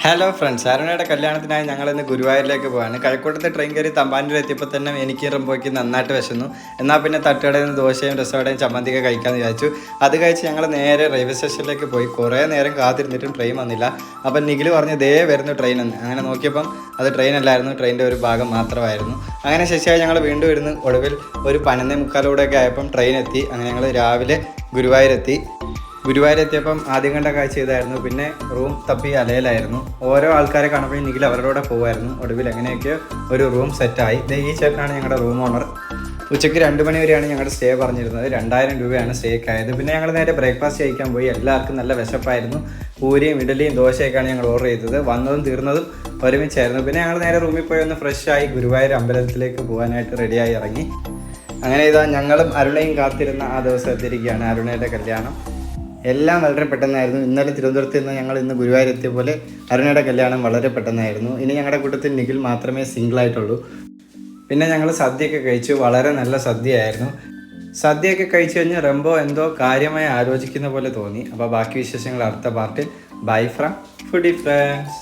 Hello friends, അരുണയുടെ കല്യാണത്തിനായി ഞങ്ങൾ ഇന്ന് ഗുരുവായൂരിലേക്ക് പോവാണ്. കഴക്കൂട്ടത്തെ ട്രെയിൻ കയറി തമ്പാനൂർ എത്തിയപ്പോൾ തന്നെ എനിക്ക് റംബോയ്ക്ക് നന്നായിട്ട് വിശന്നു. എന്നാൽ പിന്നെ തട്ടുകടയിൽ നിന്ന് ദോശയും രസവടയും ചമ്മന്തിയൊക്കെ കഴിക്കാമെന്ന് വിചാരിച്ചു. അത് കഴിച്ച് ഞങ്ങൾ നേരെ റെയിൽവേ സ്റ്റേഷനിലേക്ക് പോയി. കുറേ നേരം കാത്തിരുന്നിട്ടും ട്രെയിൻ വന്നില്ല. അപ്പം നിഖിൽ പറഞ്ഞു ദേ വരുന്നു ട്രെയിൻ എന്ന്. അങ്ങനെ നോക്കിയപ്പം അത് ട്രെയിൻ അല്ലായിരുന്നു, ട്രെയിനിൻ്റെ ഒരു ഭാഗം മാത്രമായിരുന്നു. അങ്ങനെ ശശിയായി ഞങ്ങൾ വീണ്ടും ഇരുന്ന് ഒടുവിൽ ഒരു 11:45 ആയപ്പം ട്രെയിൻ എത്തി. അങ്ങനെ ഞങ്ങൾ രാവിലെ ഗുരുവായൂരെത്തിയപ്പം ആദ്യം കണ്ട കാഴ്ച ഇതായിരുന്നു. പിന്നെ റൂം തപ്പി അലയിലായിരുന്നു. ഓരോ ആൾക്കാരെ കാണുമ്പോൾ നിഖിൽ അവരുടെ പോകുമായിരുന്നു. ഒടുവിൽ എങ്ങനെയൊക്കെയോ ഒരു റൂം സെറ്റായി. ഈ ചേട്ടനാണ് ഞങ്ങളുടെ റൂം ഓണർ. ഉച്ചയ്ക്ക് 2 മണി വരെയാണ് ഞങ്ങളുടെ സ്റ്റേ പറഞ്ഞിരുന്നത്. 2000 രൂപയാണ് സ്റ്റേക്ക് ആയത്. പിന്നെ ഞങ്ങൾ നേരെ ബ്രേക്ക്ഫാസ്റ്റ് കഴിക്കാൻ പോയി. എല്ലാവർക്കും നല്ല വിശപ്പായിരുന്നു. പൂരിയും ഇഡലിയും ദോശയൊക്കെയാണ് ഞങ്ങൾ ഓർഡർ ചെയ്തത്. വന്നതും തീർന്നതും ഒരുമിച്ചായിരുന്നു. പിന്നെ ഞങ്ങൾ നേരെ റൂമിൽ പോയി ഒന്ന് ഫ്രഷായി ഗുരുവായൂർ അമ്പലത്തിലേക്ക് പോകാനായിട്ട് റെഡിയായി ഇറങ്ങി. അങ്ങനെ ഇതാ ഞങ്ങളും അരുണയും കാത്തിരുന്ന ആ ദിവസം എത്തിയിരിക്കുകയാണ്, അരുണയുടെ കല്യാണം. എല്ലാം വളരെ പെട്ടെന്നായിരുന്നു. ഇന്നലെ തിരുവനന്തപുരത്ത് നിന്ന് ഞങ്ങൾ ഇന്ന് ഗുരുവായൂർ എത്തിയ പോലെ അരുണയുടെ കല്യാണം വളരെ പെട്ടെന്നായിരുന്നു. ഇനി ഞങ്ങളുടെ കൂട്ടത്തിൽ നിഖിൽ മാത്രമേ സിംഗിളായിട്ടുള്ളൂ. പിന്നെ ഞങ്ങൾ സദ്യയൊക്കെ കഴിച്ചു. വളരെ നല്ല സദ്യയായിരുന്നു. സദ്യയൊക്കെ കഴിച്ചു കഴിഞ്ഞ് റംബോ എന്തോ കാര്യമായി ആലോചിക്കുന്ന പോലെ തോന്നി. അപ്പോൾ ബാക്കി വിശേഷങ്ങൾ അടുത്ത പാർട്ടിൽ. Bye from foodie friends.